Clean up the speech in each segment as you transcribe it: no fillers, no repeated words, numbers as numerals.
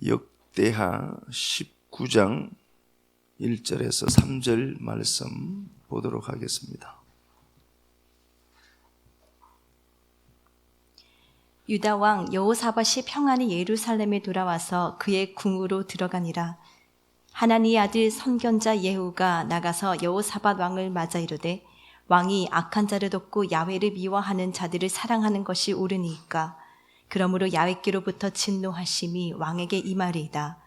역대하 19장 1절에서 3절 말씀 보도록 하겠습니다. 유다 왕 여호사밧이 평안히 예루살렘에 돌아와서 그의 궁으로 들어가니라. 하나니의 아들 선견자 예후가 나가서 여호사밧 왕을 맞아 이르되, 왕이 악한 자를 덮고 야훼를 미워하는 자들을 사랑하는 것이 옳으니까. 그러므로 야훼께로부터 진노하심이 왕에게 임하리이다.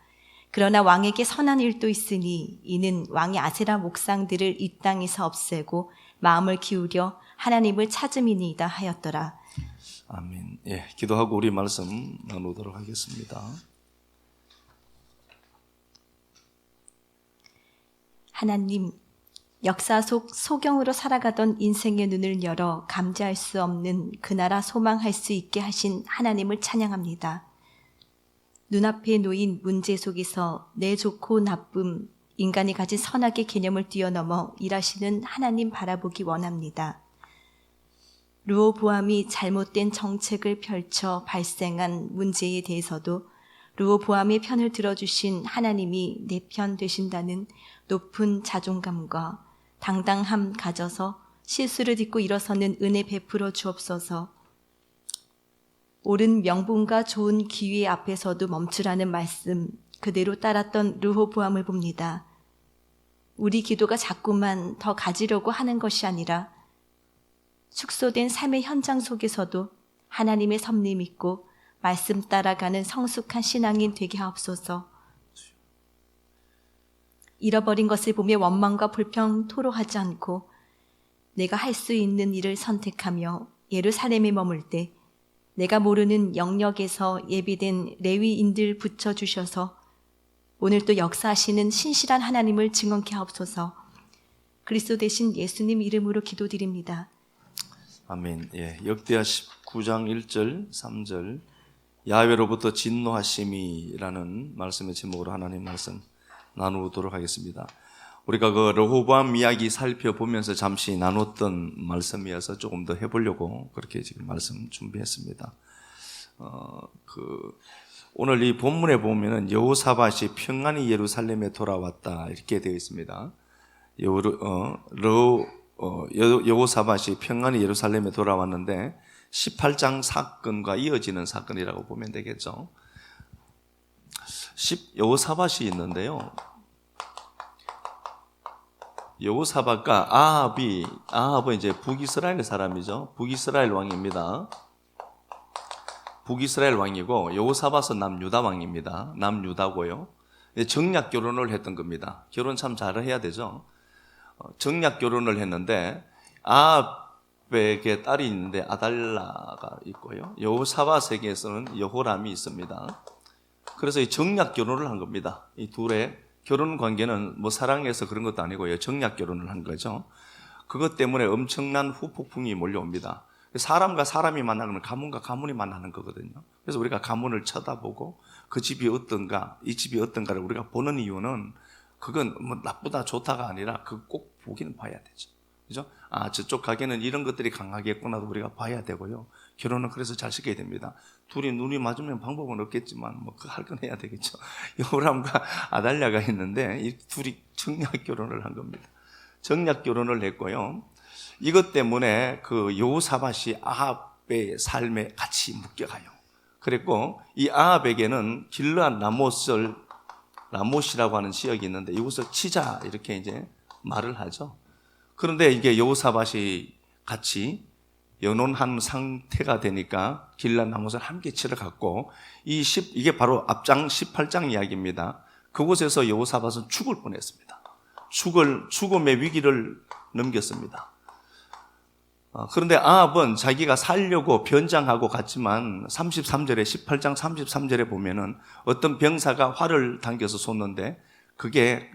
그러나 왕에게 선한 일도 있으니 이는 왕이 아세라 목상들을 이 땅에서 없애고 마음을 기울여 하나님을 찾음이니이다 하였더라. 아멘. 기도하고 우리 말씀 나누도록 하겠습니다. 하나님, 역사 속 소경으로 살아가던 인생의 눈을 열어 감지할 수 없는 그 나라 소망할 수 있게 하신 하나님을 찬양합니다. 눈앞에 놓인 문제 속에서 내 좋고 나쁨, 인간이 가진 선악의 개념을 뛰어넘어 일하시는 하나님 바라보기 원합니다. 르호보암이 잘못된 정책을 펼쳐 발생한 문제에 대해서도 르호보암의 편을 들어주신 하나님이 내 편 되신다는 높은 자존감과 당당함 가져서 실수를 딛고 일어서는 은혜 베풀어 주옵소서. 옳은 명분과 좋은 기회 앞에서도 멈추라는 말씀 그대로 따랐던 르호보암을 봅니다. 우리 기도가 자꾸만 더 가지려고 하는 것이 아니라 축소된 삶의 현장 속에서도 하나님의 섭리 믿고 말씀 따라가는 성숙한 신앙인 되게 하옵소서. 잃어버린 것을 보며 원망과 불평 토로하지 않고 내가 할 수 있는 일을 선택하며 예루살렘에 머물 때 내가 모르는 영역에서 예비된 레위인들 붙여주셔서 오늘 또 역사하시는 신실한 하나님을 증언케 하옵소서. 그리스도 대신 예수님 이름으로 기도드립니다. 아멘. 역대하 19장 1절 3절 야훼로부터 진노하심이라는 말씀의 제목으로 하나님 말씀 나누도록 하겠습니다. 우리가 그 르호보암 이야기 살펴보면서 잠시 나눴던 말씀이어서 조금 더 해보려고 그렇게 지금 말씀 준비했습니다. 오늘 이 본문에 보면은 여호사밧이 평안히 예루살렘에 돌아왔다 이렇게 되어 있습니다. 여호사밧이 평안히 예루살렘에 돌아왔는데 18장 사건과 이어지는 사건이라고 보면 되겠죠. 여호사밧이 있는데요. 여호사밧과 아합은 이제 북이스라엘 사람이죠. 북이스라엘 왕입니다. 북이스라엘 왕이고 여호사밧은 남유다 왕입니다. 남유다고요. 정략 결혼을 했던 겁니다. 결혼 참 잘 해야 되죠. 정략 결혼을 했는데 아합에게 딸이 있는데 아달라가 있고요. 여호사밧에게서는 여호람이 있습니다. 그래서 이 정략 결혼을 한 겁니다. 이 둘의 결혼 관계는 뭐 사랑해서 그런 것도 아니고요. 정략 결혼을 한 거죠. 그것 때문에 엄청난 후폭풍이 몰려옵니다. 사람과 사람이 만나면 가문과 가문이 만나는 거거든요. 그래서 우리가 가문을 쳐다보고 그 집이 어떤가, 이 집이 어떤가를 우리가 보는 이유는 그건 뭐 나쁘다 좋다가 아니라 그 꼭 보기는 봐야 되죠. 그죠? 저쪽 가게는 이런 것들이 강하겠구나도 우리가 봐야 되고요. 결혼은 그래서 잘 시켜야 됩니다. 둘이 눈이 맞으면 방법은 없겠지만 뭐 그 할 건 해야 되겠죠. 여호람과 아달랴가 있는데 이 둘이 정략 결혼을 한 겁니다. 정략 결혼을 했고요. 이것 때문에 그 여호사밧이 아합의 삶에 같이 묶여가요. 그랬고 이 아합에게는 길르앗 라못이라고 하는 지역이 있는데 이곳을 치자 이렇게 이제 말을 하죠. 그런데 이게 여호사밧이 같이 연혼한 상태가 되니까 길르앗 라못을 함께 치러 갔고 이게 바로 앞장 18장 이야기입니다. 그곳에서 여호사밧은 죽을 뻔했습니다. 죽음의 위기를 넘겼습니다. 그런데 아합은 자기가 살려고 변장하고 갔지만 18장 33절에 보면은 어떤 병사가 활을 당겨서 쏘는데 그게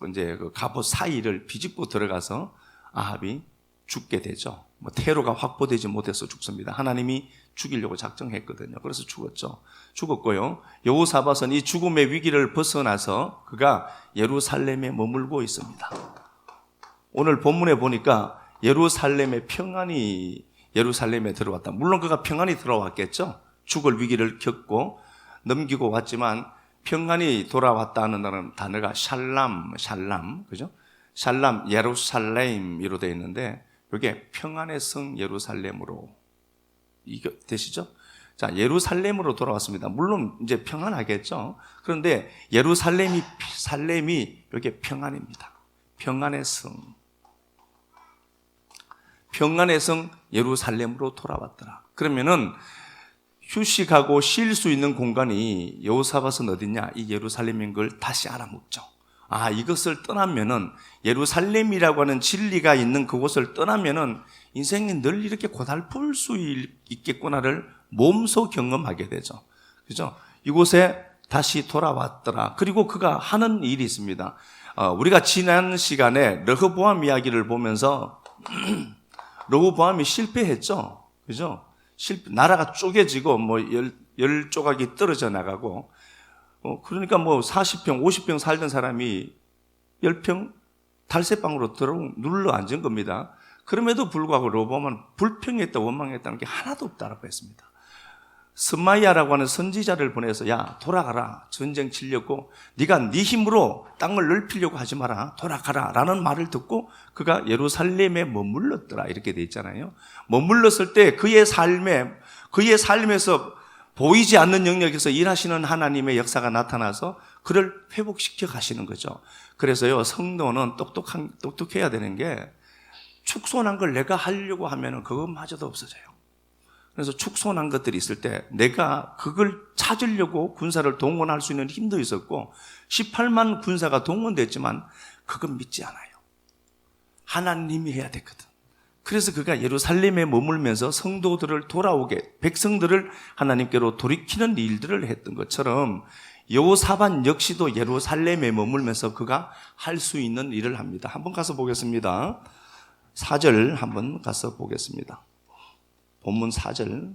이제 그 갑옷 사이를 비집고 들어가서 아합이 죽게 되죠. 테러가 확보되지 못해서 죽습니다. 하나님이 죽이려고 작정했거든요. 그래서 죽었고요. 여호사밧은 이 죽음의 위기를 벗어나서 그가 예루살렘에 머물고 있습니다. 오늘 본문에 보니까 예루살렘의 평안이 예루살렘에 들어왔다. 물론 그가 평안히 들어왔겠죠. 죽을 위기를 겪고 넘기고 왔지만 평안이 돌아왔다는 단어가 샬람, 그죠? 샬람, 예루살렘이로 되어 있는데 이게 평안의 성 예루살렘으로 이거 되시죠? 자, 예루살렘으로 돌아왔습니다. 물론 이제 평안하겠죠. 그런데 예루살렘이 이렇게 평안입니다. 평안의 성. 평안의 성 예루살렘으로 돌아왔더라. 그러면은 휴식하고 쉴 수 있는 공간이 여호사밧은 어디냐? 이 예루살렘인 걸 다시 알아먹죠. 아, 이것을 떠나면은 예루살렘이라고 하는 진리가 있는 그곳을 떠나면은 인생이 늘 이렇게 고달플 수 있겠구나를 몸소 경험하게 되죠. 그죠? 이곳에 다시 돌아왔더라. 그리고 그가 하는 일이 있습니다. 우리가 지난 시간에 르호보암 이야기를 보면서 르호보암이 실패했죠. 그죠? 나라가 쪼개지고 열 조각이 떨어져 나가고 그러니까 40평, 50평 살던 사람이 10평 달새방으로 눌러 앉은 겁니다. 그럼에도 불구하고 르호보암은 불평했다, 원망했다는 게 하나도 없다라고 했습니다. 스마야라고 하는 선지자를 보내서 야, 돌아가라. 전쟁 치려고 네가 네 힘으로 땅을 넓히려고 하지 마라. 돌아가라. 라는 말을 듣고 그가 예루살렘에 머물렀더라. 이렇게 돼 있잖아요. 머물렀을 때 그의 삶에서 보이지 않는 영역에서 일하시는 하나님의 역사가 나타나서 그를 회복시켜 가시는 거죠. 그래서요, 성도는 똑똑해야 되는 게 축소난 걸 내가 하려고 하면은 그것마저도 없어져요. 그래서 축소난 것들이 있을 때 내가 그걸 찾으려고 군사를 동원할 수 있는 힘도 있었고 18만 군사가 동원됐지만 그건 믿지 않아요. 하나님이 해야 되거든. 그래서 그가 예루살렘에 머물면서 성도들을 백성들을 하나님께로 돌이키는 일들을 했던 것처럼 여호사밧 역시도 예루살렘에 머물면서 그가 할 수 있는 일을 합니다. 한번 가서 보겠습니다. 4절 한번 가서 보겠습니다. 본문 4절.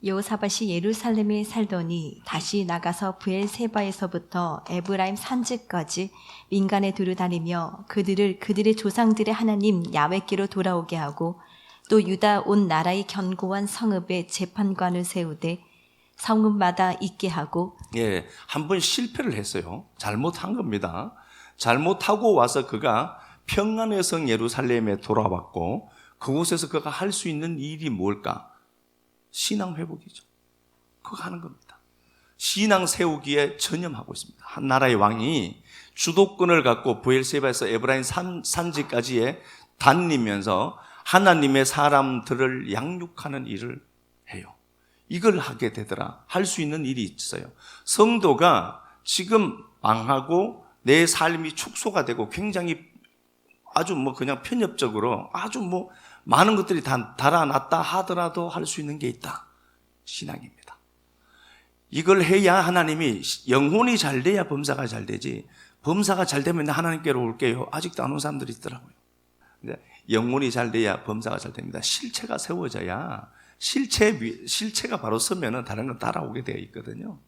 여호사밧이 예루살렘에 살더니 다시 나가서 브엘세바에서부터 에브라임 산지까지 민간에 두루 다니며 그들의 조상들의 하나님 야훼께로 돌아오게 하고 또 유다 온 나라의 견고한 성읍에 재판관을 세우되 성읍마다 있게 하고 예, 한번 실패를 했어요. 잘못한 겁니다. 잘못하고 와서 그가 평안의 성 예루살렘에 돌아왔고 그곳에서 그가 할 수 있는 일이 뭘까? 신앙 회복이죠. 그거 하는 겁니다. 신앙 세우기에 전념하고 있습니다. 한 나라의 왕이 주도권을 갖고 브엘세바에서 에브라임 산지까지에 다니면서 하나님의 사람들을 양육하는 일을 해요. 이걸 하게 되더라. 할 수 있는 일이 있어요. 성도가 지금 망하고 내 삶이 축소가 되고 굉장히 아주 그냥 편협적으로 아주 많은 것들이 다 달아났다 하더라도 할 수 있는 게 있다. 신앙입니다. 이걸 해야 하나님이 영혼이 잘 돼야 범사가 잘 되지. 범사가 잘 되면 하나님께로 올게요. 아직도 안 온 사람들이 있더라고요. 영혼이 잘 돼야 범사가 잘 됩니다. 실체가 세워져야 실체가 바로 서면은 다른 건 따라오게 되어 있거든요.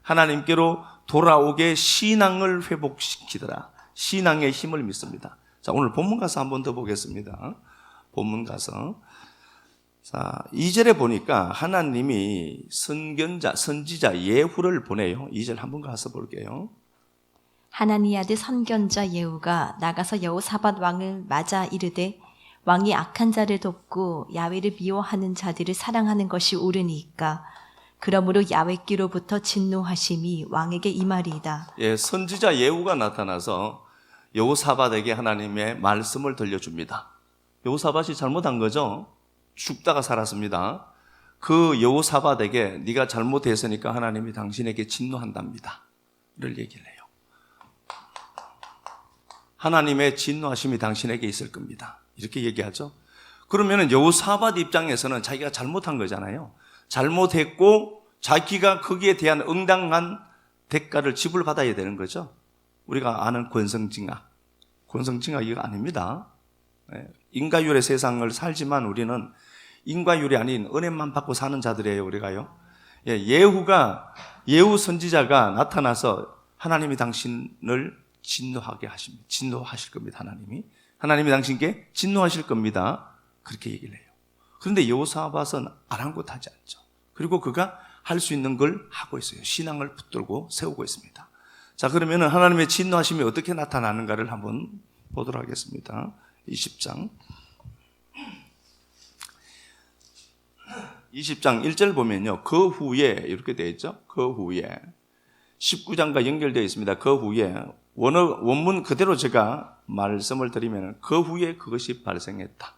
하나님께로 돌아오게 신앙을 회복시키더라. 신앙의 힘을 믿습니다. 자, 오늘 본문 가서 한 번 더 보겠습니다. 본문 가서. 자, 2절에 보니까 하나님이 선지자 예후를 보내요. 2절 한 번 가서 볼게요. 하나니 아들 선견자 예후가 나가서 여호사밧 왕을 맞아 이르되 왕이 악한 자를 돕고 야훼를 미워하는 자들을 사랑하는 것이 옳으니까 그러므로 야훼께로부터 진노하심이 왕에게 임하리이다. 예, 선지자 예후가 나타나서 여호사밧에게 하나님의 말씀을 들려줍니다. 여호사밧이 잘못한 거죠. 죽다가 살았습니다. 그 여호사밧에게 네가 잘못했으니까 하나님이 당신에게 진노한답니다. 를 얘기를 해요. 하나님의 진노하심이 당신에게 있을 겁니다. 이렇게 얘기하죠. 그러면은 여호사밧 입장에서는 자기가 잘못한 거잖아요. 잘못했고 자기가 거기에 대한 응당한 대가를 지불받아야 되는 거죠. 우리가 아는 권성징악 이거 아닙니다. 인과율의 세상을 살지만 우리는 인과율이 아닌 은혜만 받고 사는 자들이에요. 우리가요. 예후 선지자가 나타나서 하나님이 당신을 진노하실 겁니다. 하나님이 당신께 진노하실 겁니다. 그렇게 얘기를 해요. 그런데 여호사밧은 아랑곳하지 않죠. 그리고 그가 할 수 있는 걸 하고 있어요. 신앙을 붙들고 세우고 있습니다. 자, 그러면 하나님의 진노하심이 어떻게 나타나는가를 한번 보도록 하겠습니다. 20장 1절 보면요, 그 후에 이렇게 되어 있죠. 그 후에 19장과 연결되어 있습니다. 그 후에 원문 그대로 제가 말씀을 드리면 그 후에 그것이 발생했다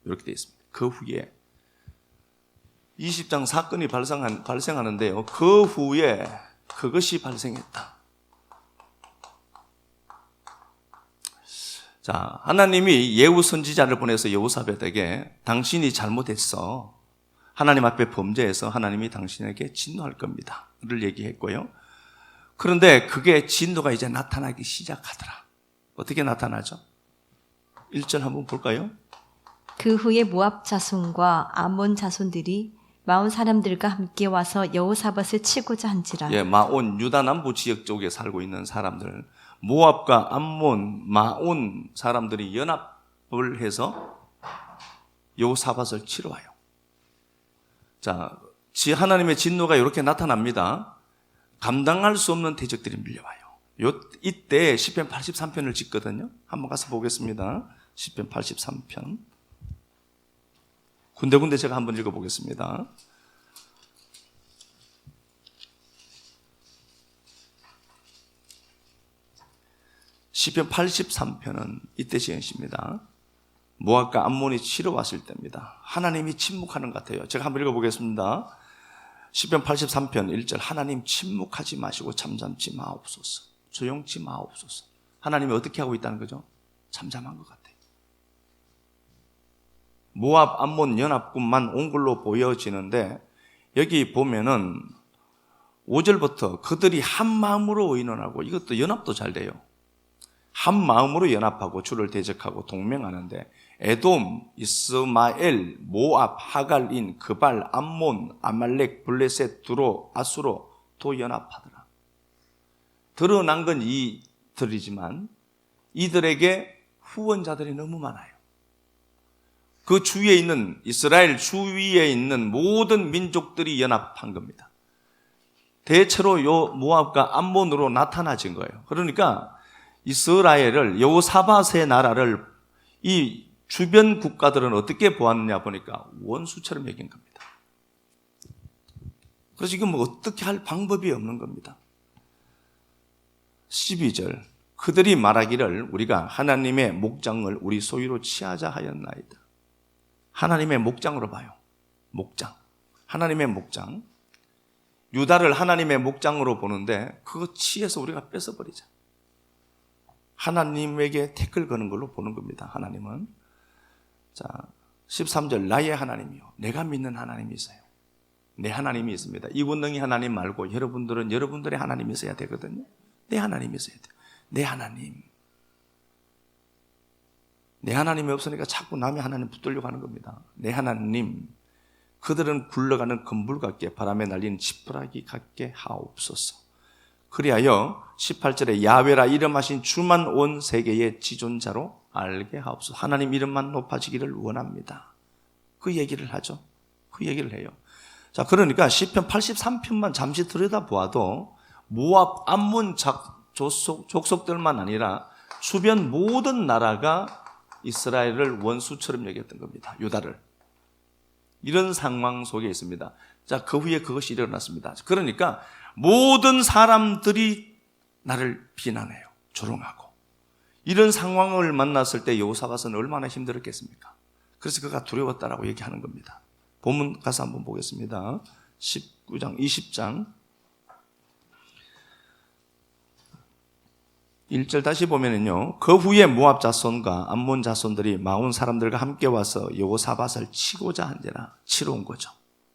이렇게 되어 있습니다. 그 후에 20장 사건이 발생하는데요, 그 후에 그것이 발생했다. 자, 하나님이 예후 선지자를 보내서 여호사밧에게 당신이 잘못했어, 하나님 앞에 범죄해서 하나님이 당신에게 진노할 겁니다 를 얘기했고요. 그런데 그게 진노가 이제 나타나기 시작하더라. 어떻게 나타나죠? 1절 한번 볼까요? 그 후에 모압 자손과 암몬 자손들이 마온 사람들과 함께 와서 여호사밧을 치고자 한지라. 예, 마온, 유다 남부 지역 쪽에 살고 있는 사람들, 모압과 암몬, 마온 사람들이 연합을 해서 여호사밧을 치러 와요. 자, 하나님의 진노가 이렇게 나타납니다. 감당할 수 없는 대적들이 밀려와요. 이때 시편 83편을 짓거든요. 한번 가서 보겠습니다. 시편 83편. 군데군데 제가 한번 읽어보겠습니다. 시편 83편은 이때 지은 시입니다. 모압과 암몬이 치러 왔을 때입니다. 하나님이 침묵하는 것 같아요. 제가 한번 읽어보겠습니다. 시편 83편 1절, 하나님 침묵하지 마시고 잠잠치 마옵소서. 조용치 마옵소서. 하나님이 어떻게 하고 있다는 거죠? 잠잠한 것 같아요. 모압, 암몬 연합군만 온 걸로 보여지는데, 여기 보면은 5절부터 그들이 한 마음으로 의논하고, 이것도 연합도 잘 돼요. 한 마음으로 연합하고 주를 대적하고 동맹하는데, 에돔, 이스마엘, 모압, 하갈인, 그발, 암몬, 아말렉, 블레셋, 두로, 아수로 또 연합하더라. 드러난 건 이들이지만 이들에게 후원자들이 너무 많아요. 그 주위에 있는, 이스라엘 주위에 있는 모든 민족들이 연합한 겁니다. 대체로 요 모압과 암몬으로 나타나진 거예요. 그러니까 이스라엘을, 여호사밧의 나라를 이 주변 국가들은 어떻게 보았느냐 보니까 원수처럼 여긴 겁니다. 그래서 지금 어떻게 할 방법이 없는 겁니다. 12절, 그들이 말하기를 우리가 하나님의 목장을 우리 소유로 취하자 하였나이다. 하나님의 목장으로 봐요. 목장. 하나님의 목장. 유다를 하나님의 목장으로 보는데 그거 취해서 우리가 뺏어버리자. 하나님에게 태클 거는 걸로 보는 겁니다. 하나님은. 자, 13절, 나의 하나님이요, 내가 믿는 하나님이 있어요. 내 하나님이 있습니다. 이원능이 하나님 말고 여러분들은 여러분들의 하나님이 있어야 되거든요. 내 하나님이 있어야 돼요. 내 하나님. 내 하나님이 없으니까 자꾸 남의 하나님 붙들려고 하는 겁니다. 내 하나님. 그들은 굴러가는 금불 같게, 바람에 날린 지푸라기 같게 하옵소서. 그리하여 18절에 야훼라 이름하신 주만 온 세계의 지존자로 알게 하옵소서. 하나님 이름만 높아지기를 원합니다. 그 얘기를 하죠. 그 얘기를 해요. 자, 그러니까 시편 83편만 잠시 들여다보아도 모압, 암몬 족속들만 아니라 주변 모든 나라가 이스라엘을 원수처럼 여겼던 겁니다. 유다를. 이런 상황 속에 있습니다. 자, 그 후에 그것이 일어났습니다. 그러니까 모든 사람들이 나를 비난해요. 조롱하고. 이런 상황을 만났을 때 여호사밧은 얼마나 힘들었겠습니까? 그래서 그가 두려웠다라고 얘기하는 겁니다. 본문 가서 한번 보겠습니다. 19장, 20장 1절 다시 보면은요, 그 후에 모압 자손과 암몬 자손들이 마온 사람들과 함께 와서 여호사밧을 치고자 한지라. 치러 온 거죠.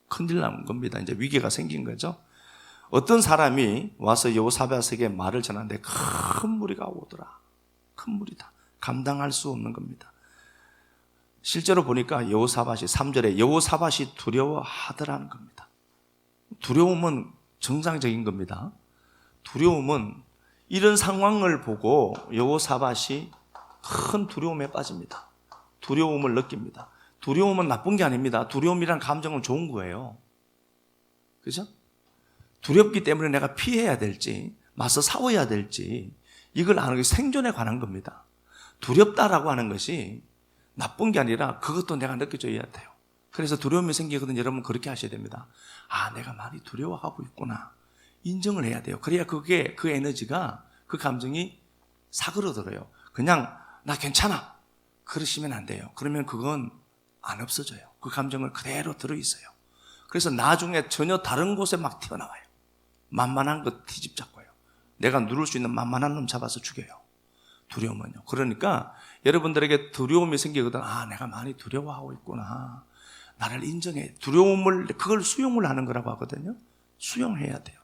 큰일 난 겁니다. 이제 위기가 생긴 거죠. 어떤 사람이 와서 여호사밧에게 말을 전하는데 큰 무리가 오더라. 큰 무리다. 감당할 수 없는 겁니다. 실제로 보니까 여호사밧이 3절에 여호사밧이 두려워하더라는 겁니다. 두려움은 정상적인 겁니다. 두려움은 이런 상황을 보고 여호사밧이 큰 두려움에 빠집니다. 두려움을 느낍니다. 두려움은 나쁜 게 아닙니다. 두려움이란 감정은 좋은 거예요. 그죠? 두렵기 때문에 내가 피해야 될지 맞서 싸워야 될지 이걸 아는 게 생존에 관한 겁니다. 두렵다라고 하는 것이 나쁜 게 아니라 그것도 내가 느껴져야 돼요. 그래서 두려움이 생기거든 여러분 그렇게 하셔야 됩니다. 아, 내가 많이 두려워하고 있구나. 인정을 해야 돼요. 그래야 그게 그 에너지가 그 감정이 사그러들어요. 그냥 나 괜찮아 그러시면 안 돼요. 그러면 그건 안 없어져요. 그 감정을 그대로 들어있어요. 그래서 나중에 전혀 다른 곳에 막 튀어나와요. 만만한 것 뒤집 잡고요. 내가 누를 수 있는 만만한 놈 잡아서 죽여요. 두려움은요. 그러니까 여러분들에게 두려움이 생기거든. 아, 내가 많이 두려워하고 있구나. 나를 인정해. 두려움을, 그걸 수용을 하는 거라고 하거든요. 수용해야 돼요.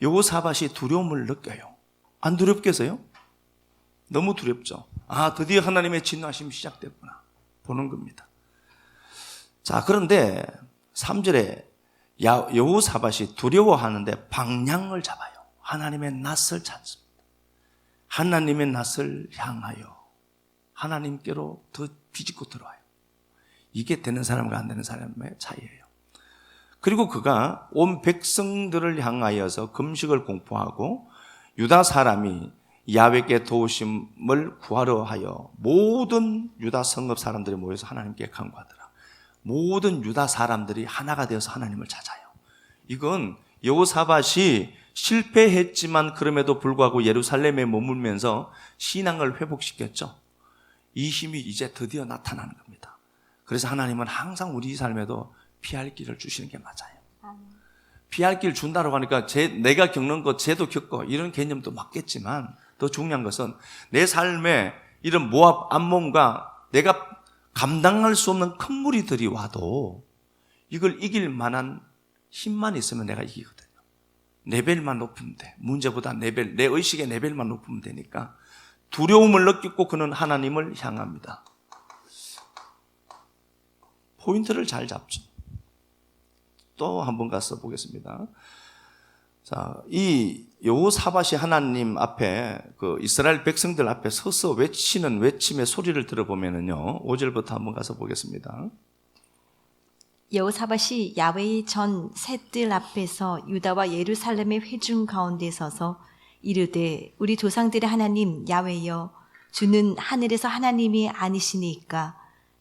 여호사밧이 두려움을 느껴요. 안 두렵겠어요? 너무 두렵죠. 아, 드디어 하나님의 진노하심이 시작됐구나 보는 겁니다. 자, 그런데 3절에 여호사밧이 두려워하는데 방향을 잡아요. 하나님의 낯을 찾습니다. 하나님의 낯을 향하여 하나님께로 더 비집고 들어와요. 이게 되는 사람과 안 되는 사람의 차이예요. 그리고 그가 온 백성들을 향하여서 금식을 공포하고 유다 사람이 야훼께 도우심을 구하려 하여 모든 유다 성읍 사람들이 모여서 하나님께 간구하더라. 모든 유다 사람들이 하나가 되어서 하나님을 찾아요. 이건 여호사밧이 실패했지만 그럼에도 불구하고 예루살렘에 머물면서 신앙을 회복시켰죠. 이 힘이 이제 드디어 나타나는 겁니다. 그래서 하나님은 항상 우리 삶에도 피할 길을 주시는 게 맞아요. 피할 길 준다고 하니까 내가 겪는 것 쟤도 겪고 이런 개념도 맞겠지만 더 중요한 것은 내 삶에 이런 모압 암몬과 내가 감당할 수 없는 큰 무리들이 와도 이걸 이길 만한 힘만 있으면 내가 이기거든요. 레벨만 높이면 돼. 문제보다 내 의식의 레벨만 높이면 되니까 두려움을 느끼고 그는 하나님을 향합니다. 포인트를 잘 잡죠. 또 한 번 가서 보겠습니다. 자, 이 여호사밧이 하나님 앞에 그 이스라엘 백성들 앞에 서서 외치는 외침의 소리를 들어보면은요. 5절부터 한번 가서 보겠습니다. 여호사밧이 야훼의 전 셋들 앞에서 유다와 예루살렘의 회중 가운데 서서 이르되 우리 조상들의 하나님 야훼여 주는 하늘에서 하나님이 아니시니까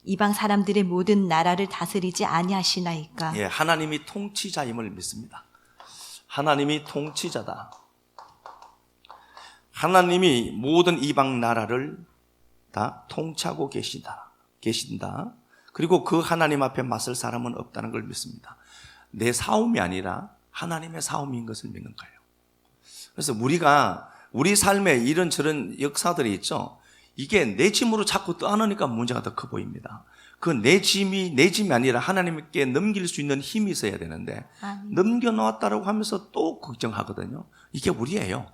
이방 사람들의 모든 나라를 다스리지 아니하시나이까. 예, 하나님이 통치자임을 믿습니다. 하나님이 통치자다. 하나님이 모든 이방 나라를 다 통치하고 계신다. 그리고 그 하나님 앞에 맞설 사람은 없다는 걸 믿습니다. 내 싸움이 아니라 하나님의 싸움인 것을 믿는 거예요. 그래서 우리가 우리 삶에 이런저런 역사들이 있죠. 이게 내 짐으로 자꾸 떠안으니까 문제가 더 커 보입니다. 그 내 짐이 아니라 하나님께 넘길 수 있는 힘이 있어야 되는데 넘겨놓았다라고 하면서 또 걱정하거든요. 이게 우리예요.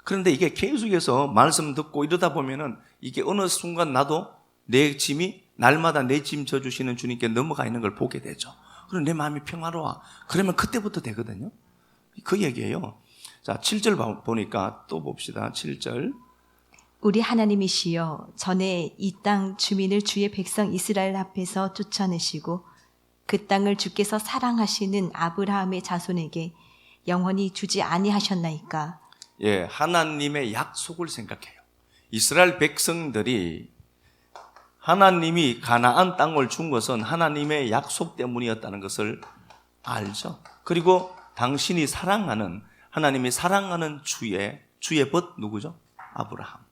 그런데 이게 계속해서 말씀 듣고 이러다 보면은 이게 어느 순간 나도 내 짐이 날마다 내 짐 져주시는 주님께 넘어가 있는 걸 보게 되죠. 그럼 내 마음이 평화로워. 그러면 그때부터 되거든요. 그 얘기예요. 자, 7절 보니까 또 봅시다. 7절. 우리 하나님이시여 전에 이 땅 주민을 주의 백성 이스라엘 앞에서 쫓아내시고 그 땅을 주께서 사랑하시는 아브라함의 자손에게 영원히 주지 아니하셨나이까. 예, 하나님의 약속을 생각해요. 이스라엘 백성들이 하나님이 가나안 땅을 준 것은 하나님의 약속 때문이었다는 것을 알죠. 그리고 당신이 사랑하는 하나님이 사랑하는 주의 벗 누구죠? 아브라함.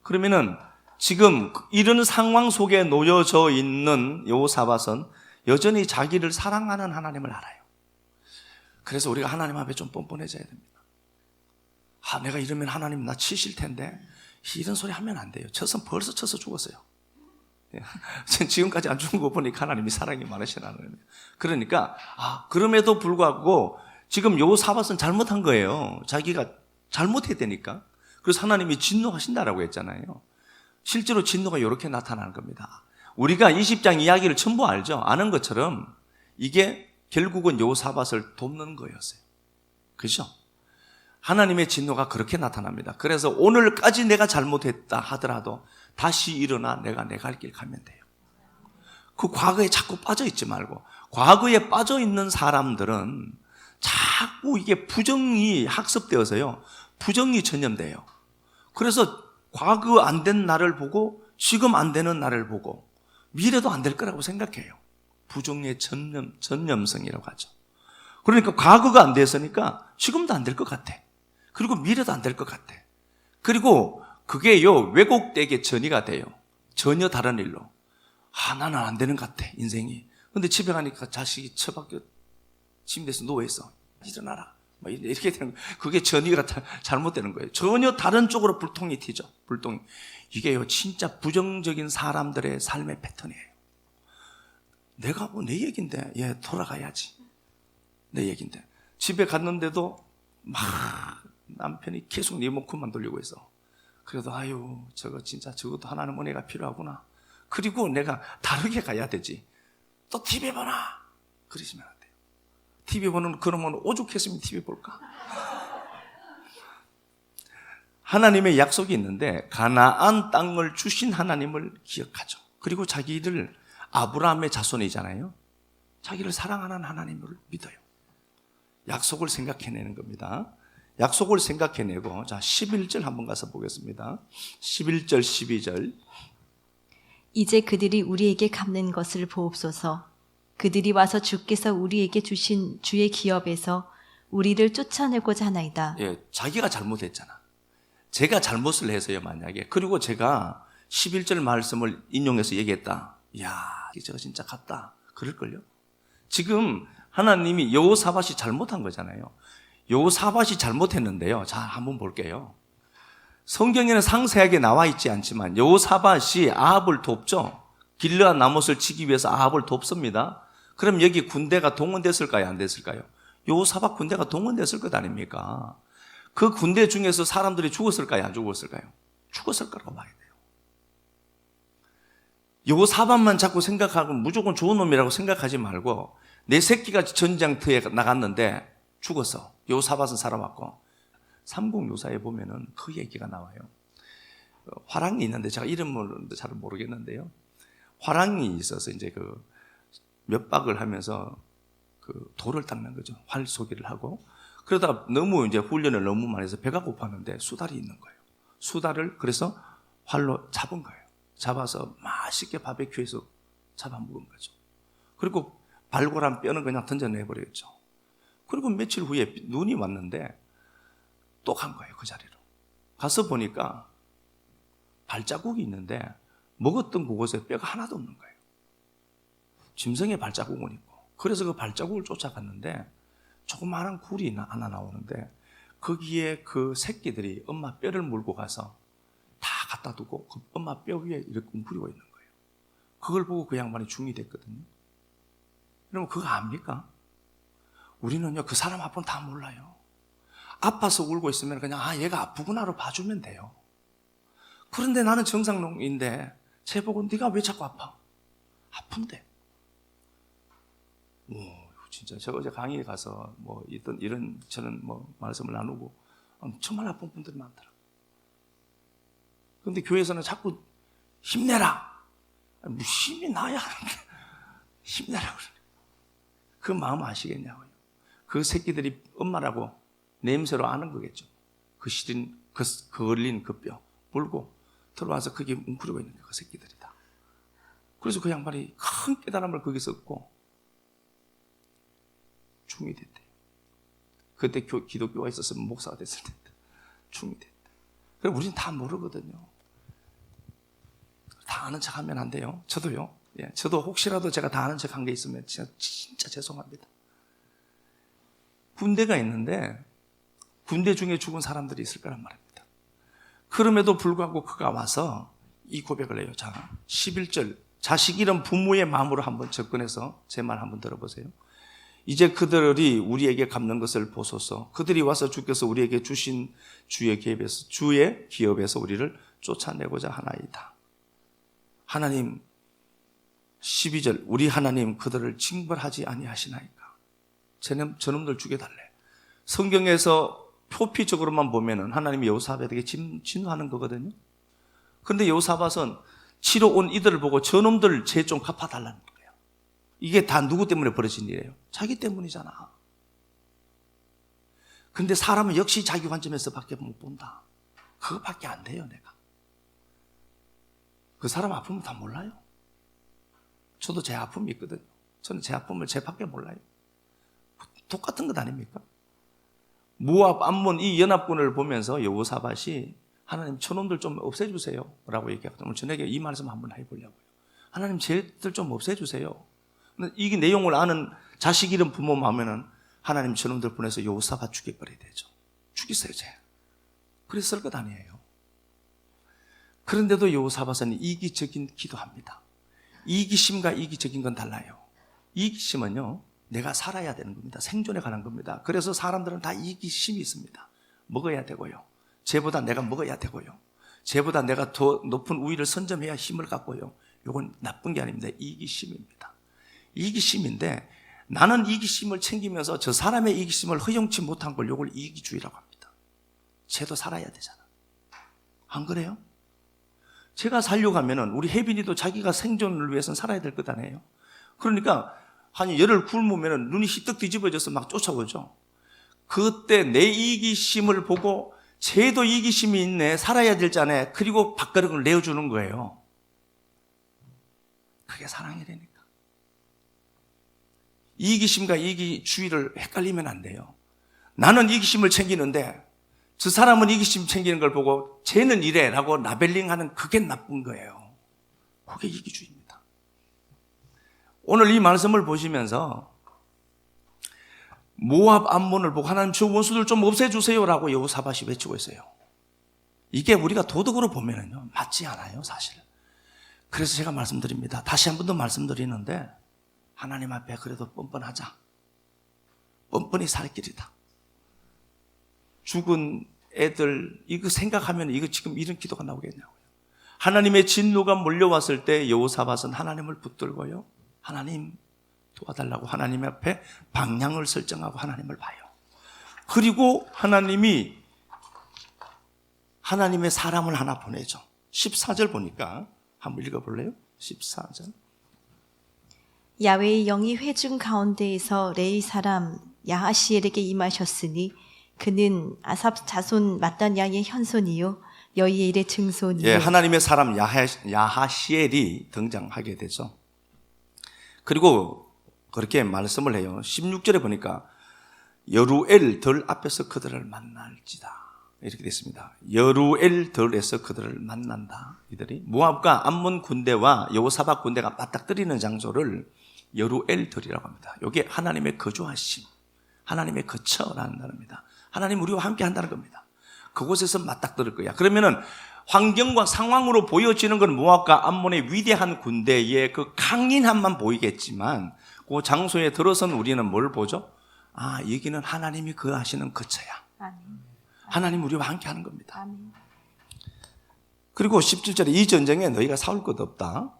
그러면은 지금 이런 상황 속에 놓여져 있는 여호사밧은 여전히 자기를 사랑하는 하나님을 알아요. 그래서 우리가 하나님 앞에 좀 뻔뻔해져야 됩니다. 아, 내가 이러면 하나님 나 치실 텐데 이런 소리 하면 안 돼요. 벌써 쳐서 죽었어요. 지금까지 안 죽은 거 보니까 하나님이 사랑이 많으시라는 거예요. 그러니까 그럼에도 불구하고 지금 여호사밧은 잘못한 거예요. 자기가 잘못해야 되니까. 그래서 하나님이 진노하신다라고 했잖아요. 실제로 진노가 이렇게 나타나는 겁니다. 우리가 20장 이야기를 전부 알죠. 아는 것처럼 이게 결국은 여호사밧을 돕는 거였어요. 그죠? 하나님의 진노가 그렇게 나타납니다. 그래서 오늘까지 내가 잘못했다 하더라도 다시 일어나 내가 내 갈 길 가면 돼요. 그 과거에 자꾸 빠져있지 말고, 과거에 빠져있는 사람들은 자꾸 이게 부정이 학습되어서요. 부정이 전염돼요. 그래서 과거 안 된 나를 보고 지금 안 되는 나를 보고 미래도 안 될 거라고 생각해요. 부정의 전염성이라고 하죠. 그러니까 과거가 안 됐으니까 지금도 안 될 것 같아. 그리고 미래도 안 될 것 같아. 그리고 그게요, 왜곡되게 전이가 돼요. 전혀 다른 일로. 나는 안 되는 것 같아, 인생이. 근데 집에 가니까 자식이 처박혀 침대에서 누워있어. 일어나라. 이렇게 되는 거예요. 그게 전이가 잘못되는 거예요. 전혀 다른 쪽으로 불통이 튀죠. 불통이. 이게요, 진짜 부정적인 사람들의 삶의 패턴이에요. 내가 뭐 내 얘긴데, 돌아가야지. 내 얘긴데. 집에 갔는데도 막 남편이 계속 리모컨만 돌리고 있어. 그래도 저것도 하나님 은혜가 필요하구나. 그리고 내가 다르게 가야 되지. 또 TV 보나? 그러시면 안 돼요. TV 보는, 그러면 오죽했으면 TV 볼까? 하나님의 약속이 있는데 가나안 땅을 주신 하나님을 기억하죠. 그리고 자기를 아브라함의 자손이잖아요. 자기를 사랑하는 하나님을 믿어요. 약속을 생각해내는 겁니다. 약속을 생각해내고, 자, 11절 한번 가서 보겠습니다. 11절, 12절. 이제 그들이 우리에게 갚는 것을 보옵소서. 그들이 와서 주께서 우리에게 주신 주의 기업에서 우리를 쫓아내고자 하나이다. 자기가 잘못했잖아. 제가 잘못을 해서요, 만약에. 그리고 제가 11절 말씀을 인용해서 얘기했다. 저거 진짜 같다. 그럴걸요? 지금 하나님이 여호사밧이 잘못한 거잖아요. 여호사밧이 잘못했는데요. 자, 한번 볼게요. 성경에는 상세하게 나와 있지 않지만 여호사밧이 아합을 돕죠. 길르앗 나못을 치기 위해서 아합을 돕습니다. 그럼 여기 군대가 동원됐을까요? 안 됐을까요? 여호사밧 군대가 동원됐을 것 아닙니까? 그 군대 중에서 사람들이 죽었을까요? 안 죽었을까요? 죽었을 거라고 봐야 돼요. 여호사밧만 자꾸 생각하고 무조건 좋은 놈이라고 생각하지 말고, 내 새끼가 전장터에 나갔는데 죽었어. 여호사밧은 살아왔고. 삼국유사에 보면은 그 얘기가 나와요. 화랑이 있는데 제가 이름을 잘 모르겠는데요. 화랑이 있어서 이제 몇 박을 하면서 돌을 닦는 거죠. 활 쏘기를 하고. 그러다가 너무 이제 훈련을 너무 많이 해서 배가 고팠는데 수달이 있는 거예요. 수달을 그래서 활로 잡은 거예요. 잡아서 맛있게 바베큐에서 잡아먹은 거죠. 그리고 발골한 뼈는 그냥 던져내버렸죠. 그리고 며칠 후에 눈이 왔는데 또 간 거예요, 그 자리로. 가서 보니까 발자국이 있는데 먹었던 그곳에 뼈가 하나도 없는 거예요. 짐승의 발자국은 있고. 그래서 그 발자국을 쫓아갔는데 조그마한 굴이 하나 나오는데 거기에 그 새끼들이 엄마 뼈를 물고 가서 다 갖다 두고 그 엄마 뼈 위에 이렇게 웅크리고 있는 거예요. 그걸 보고 그 양반이 중이 됐거든요. 여러분 그거 압니까? 우리는요, 그 사람 아픔 다 몰라요. 아파서 울고 있으면 그냥 얘가 아프구나로 봐주면 돼요. 그런데 나는 정상인데 쟤 보고 네가 왜 자꾸 아파? 아픈데. 진짜 저 어제 강의에 가서 이런 저는 말씀을 나누고 정말 아픈 분들이 많더라고요. 그런데 교회에서는 자꾸 힘내라. 힘이 나야 힘내라 그래. 그 마음 아시겠냐고요. 그 새끼들이 엄마라고 냄새로 아는 거겠죠. 그 시린, 그 걸린 그 뼈 물고 들어와서 그게 웅크리고 있는 거예요. 그 새끼들이다. 그래서 그 양반이 큰 깨달음을 거기서 얻고 중이 됐대요. 그때 기독교가 있었으면 목사가 됐을 텐데 중이 됐대. 그럼 우리는 다 모르거든요. 다 아는 척하면 안 돼요. 저도요. 저도 혹시라도 제가 다 아는 척한 게 있으면 진짜 죄송합니다. 군대가 있는데 군대 중에 죽은 사람들이 있을 거란 말입니다. 그럼에도 불구하고 그가 와서 이 고백을 해요. 자, 11절. 자식 잃은 부모의 마음으로 한번 접근해서 제 말 한번 들어보세요. 이제 그들이 우리에게 갚는 것을 보소서. 그들이 와서 주께서 우리에게 주신 주의 기업에서 우리를 쫓아내고자 하나이다. 하나님, 12절. 우리 하나님 그들을 징벌하지 아니하시나이까. 저놈들 죽여달래. 성경에서 표피적으로만 보면은 하나님이 여호사밧에게 진노하는 거거든요. 그런데 여호사밧은 치러 온 이들을 보고 저놈들 죄 좀 갚아달라는 거예요. 이게 다 누구 때문에 벌어진 일이에요? 자기 때문이잖아. 그런데 사람은 역시 자기 관점에서 밖에 못 본다. 그거밖에 안 돼요, 내가. 그 사람 아픔을 다 몰라요. 저도 제 아픔이 있거든요. 저는 제 아픔을 제 밖에 몰라요. 똑같은 것 아닙니까? 모압, 암몬 이 연합군을 보면서 여호사밧이 하나님 저놈들 좀 없애주세요 라고 얘기하거든요. 저녁에 이 말씀 한번 해보려고요. 하나님 쟤들 좀 없애주세요. 이 내용을 아는 자식 이름 부모 마음에는 하나님 저놈들 보내서 여호사밧 죽여버려야 되죠. 죽이세요, 쟤. 그랬을 것 아니에요. 그런데도 여호사밧은 이기적인 기도합니다. 이기심과 이기적인 건 달라요. 이기심은요, 내가 살아야 되는 겁니다. 생존에 관한 겁니다. 그래서 사람들은 다 이기심이 있습니다. 먹어야 되고요. 쟤보다 내가 먹어야 되고요. 쟤보다 내가 더 높은 우위를 선점해야 힘을 갖고요. 이건 나쁜 게 아닙니다. 이기심입니다. 이기심인데 나는 이기심을 챙기면서 저 사람의 이기심을 허용치 못한 걸 이걸 이기주의라고 합니다. 쟤도 살아야 되잖아. 안 그래요? 제가 살려고 하면은 우리 혜빈이도 자기가 생존을 위해서는 살아야 될 것 아니에요? 그러니까 한 열을 굶으면은 눈이 희뜩 뒤집어져서 막 쫓아오죠. 그때 내 이기심을 보고 쟤도 이기심이 있네, 살아야 될잖아요. 그리고 밥그릇을 내어주는 거예요. 그게 사랑이라니까. 이기심과 이기주의를 헷갈리면 안 돼요. 나는 이기심을 챙기는데 저 사람은 이기심 챙기는 걸 보고 쟤는 이래 라고 라벨링하는 그게 나쁜 거예요. 그게 이기주의입니다. 오늘 이 말씀을 보시면서 모압 암몬을 보고 하나님 저 원수들 좀 없애주세요 라고 여호사밧이 외치고 있어요. 이게 우리가 도덕으로 보면은요 맞지 않아요, 사실. 그래서 제가 말씀드립니다. 다시 한 번 더 말씀드리는데 하나님 앞에 그래도 뻔뻔하자. 뻔뻔히 살 길이다. 죽은 애들 이거 생각하면 이거 지금 이런 기도가 나오겠냐고요. 하나님의 진노가 몰려왔을 때 여호사밧은 하나님을 붙들고요, 하나님 도와달라고 하나님 앞에 방향을 설정하고 하나님을 봐요. 그리고 하나님이 하나님의 사람을 하나 보내죠. 14절 보니까 한번 읽어볼래요? 14절. 야훼의 영이 회중 가운데에서 레위 사람 야하시엘에게 임하셨으니 그는 아삽 자손 mat단야의 현손이요 여이엘의 증손이요. 예, 하나님의 사람 야하시엘이 등장하게 되죠. 그리고 그렇게 말씀을 해요. 16절에 보니까 여루엘들 앞에서 그들을 만날지다 이렇게 됐습니다. 여루엘들에서 그들을 만난다. 이들이 모압과 암몬 군대와 여호사밧 군대가 맞닥뜨리는 장소를 여루엘들이라고 합니다. 이게 하나님의 거주하심, 하나님의 거처라는 단어입니다. 하나님 우리와 함께 한다는 겁니다. 그곳에서 맞닥뜨릴 거야. 그러면은 환경과 상황으로 보여지는 건 모압과 암몬의 위대한 군대의 그 강인함만 보이겠지만 그 장소에 들어선 우리는 뭘 보죠? 아, 여기는 하나님이 거하시는 거처야. 아멘. 하나님 우리와 함께 하는 겁니다. 아멘. 그리고 17절에 이 전쟁에 너희가 싸울 것 없다.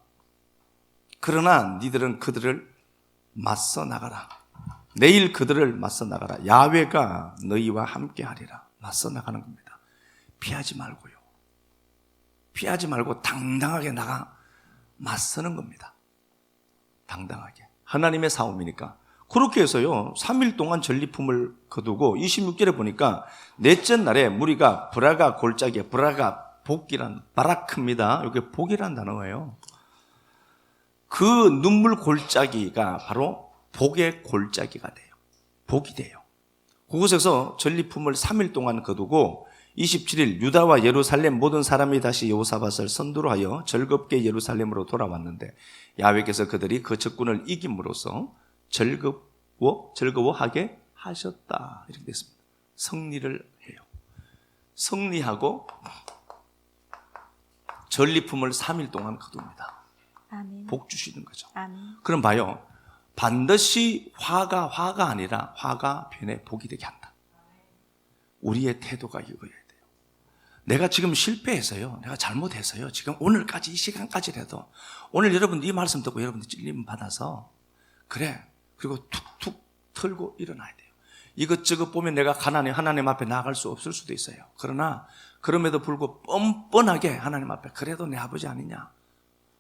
그러나 니들은 그들을 맞서 나가라. 내일 그들을 맞서 나가라. 야훼가 너희와 함께 하리라. 맞서 나가는 겁니다. 피하지 말고요. 피하지 말고 당당하게 나가 맞서는 겁니다. 당당하게. 하나님의 싸움이니까. 그렇게 해서요 3일 동안 전리품을 거두고 26절에 보니까 넷째 날에 무리가 브라가 골짜기에, 브라가 복이란 바라크입니다. 이게 복이란 단어예요. 그 눈물 골짜기가 바로 복의 골짜기가 돼요. 복이 돼요. 그곳에서 전리품을 3일 동안 거두고 27일 유다와 예루살렘 모든 사람이 다시 여호사밧을 선두로 하여 즐겁게 예루살렘으로 돌아왔는데 야훼께서 그들이 그 적군을 이김으로써 즐거워하게 하셨다. 이렇게 됐습니다. 승리를 해요. 승리하고 전리품을 3일 동안 거둡니다. 아멘. 복 주시는 거죠. 아멘. 그럼 봐요. 반드시 화가 아니라 화가 변해 복이 되게 한다. 우리의 태도가 이거여야 돼요. 내가 지금 실패해서요, 내가 잘못해서요, 지금 오늘까지 이 시간까지라도 오늘 여러분 이 말씀 듣고 여러분들 찔림 받아서 그래, 그리고 툭툭 털고 일어나야 돼요. 이것저것 보면 내가 가난해 하나님 앞에 나아갈 수 없을 수도 있어요. 그러나 그럼에도 불구하고 뻔뻔하게 하나님 앞에 그래도 내 아버지 아니냐,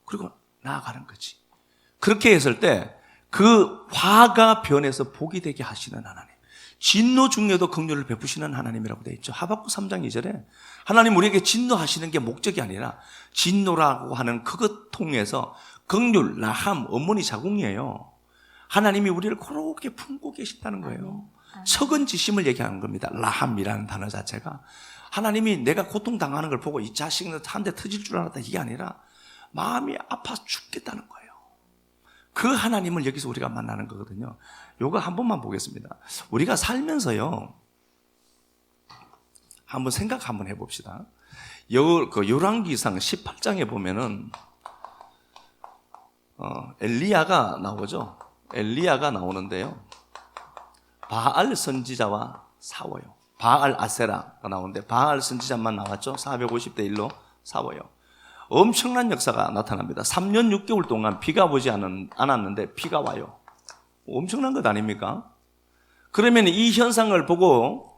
그리고 나아가는 거지. 그렇게 했을 때 그 화가 변해서 복이 되게 하시는 하나님, 진노 중에도 긍휼을 베푸시는 하나님이라고 되어 있죠. 하박국 3장 2절에 하나님 우리에게 진노하시는 게 목적이 아니라 진노라고 하는 그것 통해서 긍휼, 라함, 어머니 자궁이에요. 하나님이 우리를 그렇게 품고 계신다는 거예요. 석은지심을 얘기하는 겁니다. 라함이라는 단어 자체가. 하나님이 내가 고통당하는 걸 보고 이 자식은 한 대 터질 줄 알았다 이게 아니라 마음이 아파 죽겠다는 거예요. 그 하나님을 여기서 우리가 만나는 거거든요. 요거 한 번만 보겠습니다. 우리가 살면서요, 한번 생각 한번 해봅시다. 열왕기상 18장에 보면은 엘리야가 나오죠. 엘리야가 나오는데요. 바알 선지자와 싸워요. 바알 아세라가 나오는데 바알 선지자만 나왔죠. 450대 1로 싸워요. 엄청난 역사가 나타납니다. 3년 6개월 동안 비가 오지 않았는데 비가 와요. 엄청난 것 아닙니까? 그러면 이 현상을 보고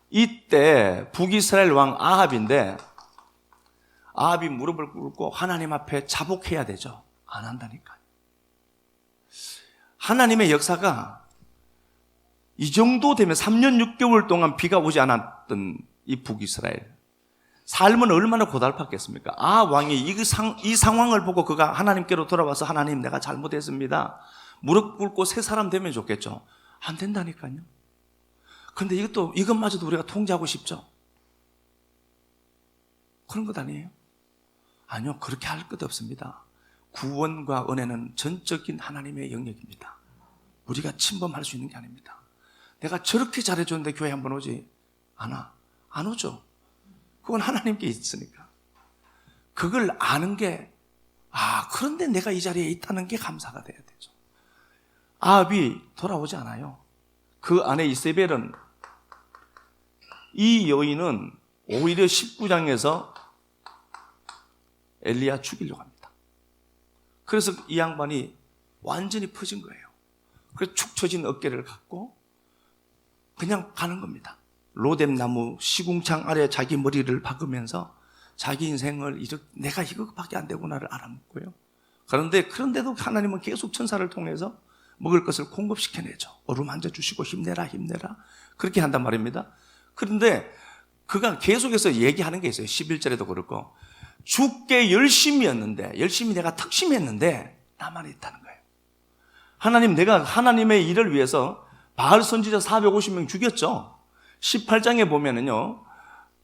이때 북이스라엘 왕 아합인데 아합이 무릎을 꿇고 하나님 앞에 자복해야 되죠. 안 한다니까요. 하나님의 역사가 이 정도 되면 3년 6개월 동안 비가 오지 않았던 이 북이스라엘 삶은 얼마나 고달팠겠습니까? 왕이 이 상황을 보고 그가 하나님께로 돌아와서 하나님 내가 잘못했습니다. 무릎 꿇고 새 사람 되면 좋겠죠. 안 된다니까요. 그런데 이것마저도 우리가 통제하고 싶죠. 그런 것 아니에요? 아니요, 그렇게 할 것 없습니다. 구원과 은혜는 전적인 하나님의 영역입니다. 우리가 침범할 수 있는 게 아닙니다. 내가 저렇게 잘해줬는데 교회 한번 오지 않아? 안 오죠. 그건 하나님께 있으니까. 그걸 아는 게 그런데 내가 이 자리에 있다는 게 감사가 돼야 되죠. 아합이 돌아오지 않아요. 그 아내 이세벨은, 이 여인은 오히려 19장에서 엘리야 죽이려고 합니다. 그래서 이 양반이 완전히 퍼진 거예요. 그래서 축 처진 어깨를 갖고 그냥 가는 겁니다. 로뎀나무 시궁창 아래 자기 머리를 박으면서 자기 인생을 내가 이것밖에 안 되구나를 알아먹고요. 그런데도 하나님은 계속 천사를 통해서 먹을 것을 공급시켜내죠. 어루만져 주시고 힘내라 그렇게 한단 말입니다. 그런데 그가 계속해서 얘기하는 게 있어요. 11절에도 그렇고 죽게 열심히 내가 특심했는데 나만 있다는 거예요. 내가 하나님의 일을 위해서 바알 선지자 450명 죽였죠. 18장에 보면은요,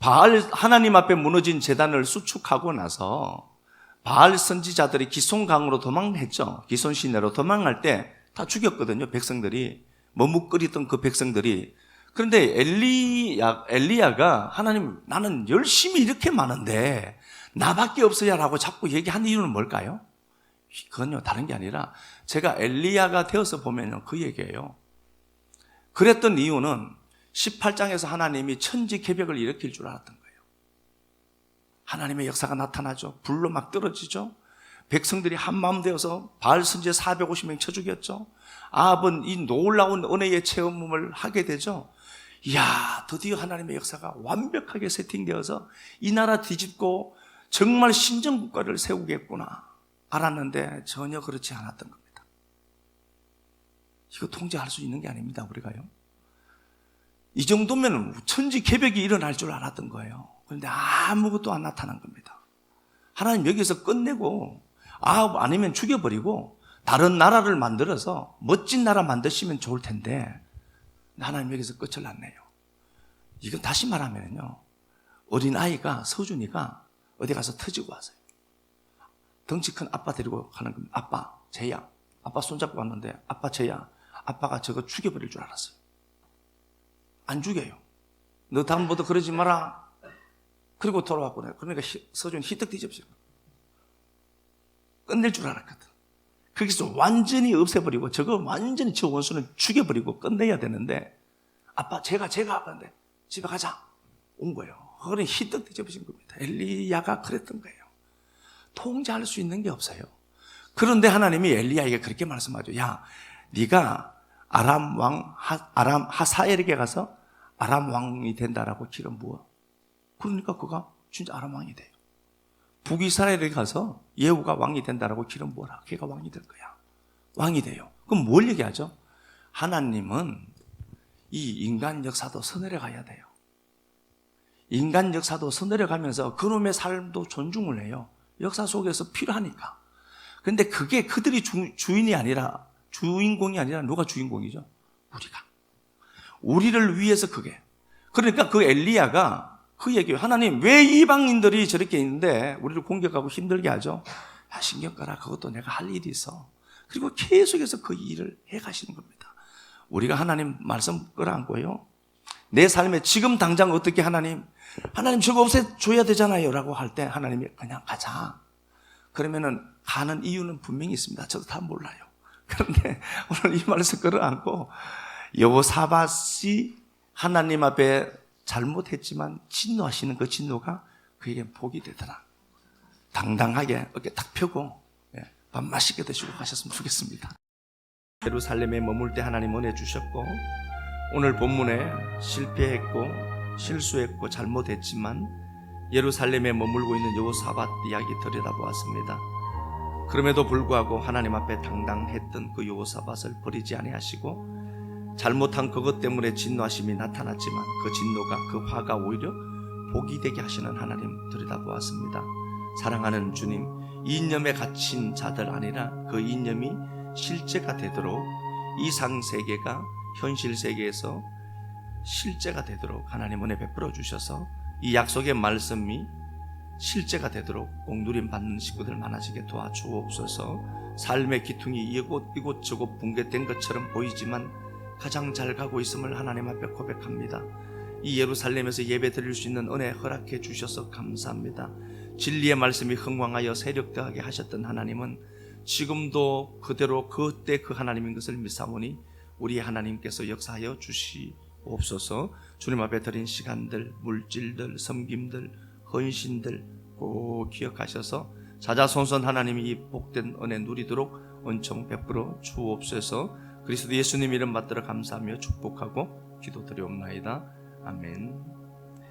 하나님 앞에 무너진 제단을 수축하고 나서 바알 선지자들이 기손강으로 도망했죠. 기손 시내로 도망할 때 다 죽였거든요. 백성들이 머뭇거리던 그 백성들이. 그런데 엘리야가 하나님 나는 열심히 이렇게 많은데 나밖에 없어야라고 자꾸 얘기한 이유는 뭘까요? 그건요 다른 게 아니라 제가 엘리야가 되어서 보면요 그 얘기예요. 그랬던 이유는 18장에서 하나님이 천지개벽을 일으킬 줄 알았던 거예요. 하나님의 역사가 나타나죠. 불로 막 떨어지죠. 백성들이 한마음 되어서 바알 선지자 450명 쳐 죽였죠. 아합은 이 놀라운 은혜의 체험을 하게 되죠. 이야, 드디어 하나님의 역사가 완벽하게 세팅되어서 이 나라 뒤집고 정말 신정국가를 세우겠구나 알았는데 전혀 그렇지 않았던 겁니다. 이거 통제할 수 있는 게 아닙니다, 우리가요. 이 정도면 천지개벽이 일어날 줄 알았던 거예요. 그런데 아무것도 안 나타난 겁니다. 하나님 여기서 끝내고 아합 아니면 죽여버리고 다른 나라를 만들어서 멋진 나라 만드시면 좋을 텐데 하나님 여기서 끝을 났네요. 이건 다시 말하면요, 어린아이가 서준이가 어디 가서 터지고 왔어요. 덩치 큰 아빠 데리고 가는 겁니다. 아빠 쟤야, 아빠 손잡고 왔는데 아빠 쟤야, 아빠가 저거 죽여버릴 줄 알았어요. 안 죽여요. 너 다음부터 그러지 마라. 그리고 돌아왔고, 그러니까 서준이 히떡 뒤집어요. 끝낼 줄 알았거든. 거기서 완전히 없애버리고 저거 완전히 저 원수는 죽여버리고 끝내야 되는데 아빠 제가 아빠인데 집에 가자 온 거예요. 그걸 히떡 뒤집어진 겁니다. 엘리야가 그랬던 거예요. 통제할 수 있는 게 없어요. 그런데 하나님이 엘리야에게 그렇게 말씀하죠. 야, 네가 아람 왕 하사엘에게 가서 아람 왕이 된다라고 기름 부어. 그러니까 그가 진짜 아람 왕이 돼요. 북이스라엘에 가서 예후가 왕이 된다라고 기름 부어라. 걔가 왕이 될 거야. 왕이 돼요. 그럼 뭘 얘기하죠? 하나님은 이 인간 역사도 서내려가야 돼요. 인간 역사도 서내려가면서 그놈의 삶도 존중을 해요. 역사 속에서 필요하니까. 근데 그게 그들이 주인이 아니라, 주인공이 아니라 누가 주인공이죠? 우리가. 우리를 위해서 그게. 그러니까 그 엘리야가 그 얘기예요. 하나님, 왜 이방인들이 저렇게 있는데 우리를 공격하고 힘들게 하죠? 야, 신경 꺼라. 그것도 내가 할 일이 있어. 그리고 계속해서 그 일을 해 가시는 겁니다. 우리가 하나님 말씀 끌어안고요. 내 삶에 지금 당장 어떻게 하나님 저거 없애줘야 되잖아요 라고 할 때 하나님이 그냥 가자. 그러면은 가는 이유는 분명히 있습니다. 저도 다 몰라요. 그런데 오늘 이 말씀 끌어안고 여호사밧이 하나님 앞에 잘못했지만 진노하시는 그 진노가 그에게 복이 되더라. 당당하게 어깨 딱 펴고 밥 맛있게 드시고 가셨으면 좋겠습니다. 예루살렘에 머물 때 하나님 은혜 주셨고, 오늘 본문에 실패했고 실수했고 잘못했지만 예루살렘에 머물고 있는 여호사밧 이야기 들여다보았습니다. 그럼에도 불구하고 하나님 앞에 당당했던 그 여호사밧을 버리지 아니하시고, 잘못한 그것 때문에 진노하심이 나타났지만 그 진노가, 그 화가 오히려 복이 되게 하시는 하나님 들여다보았습니다. 사랑하는 주님, 이념에 갇힌 자들 아니라 그 이념이 실제가 되도록, 이 상세계가 현실 세계에서 실제가 되도록 하나님 은혜 베풀어 주셔서 이 약속의 말씀이 실제가 되도록 옥누림 받는 식구들 많아지게 도와주옵소서. 삶의 기퉁이 이곳저곳 붕괴된 것처럼 보이지만 가장 잘 가고 있음을 하나님 앞에 고백합니다. 이 예루살렘에서 예배 드릴 수 있는 은혜 허락해 주셔서 감사합니다. 진리의 말씀이 흥왕하여 세력되게 하셨던 하나님은 지금도 그대로 그때 그 하나님인 것을 믿사오니 우리 하나님께서 역사하여 주시옵소서. 주님 앞에 드린 시간들, 물질들, 섬김들, 헌신들 꼭 기억하셔서 자자손손 하나님이 이 복된 은혜 누리도록 은총 베풀어 주옵소서. 그리스도 예수님 이름 받들어 감사하며 축복하고 기도드리옵나이다. 아멘.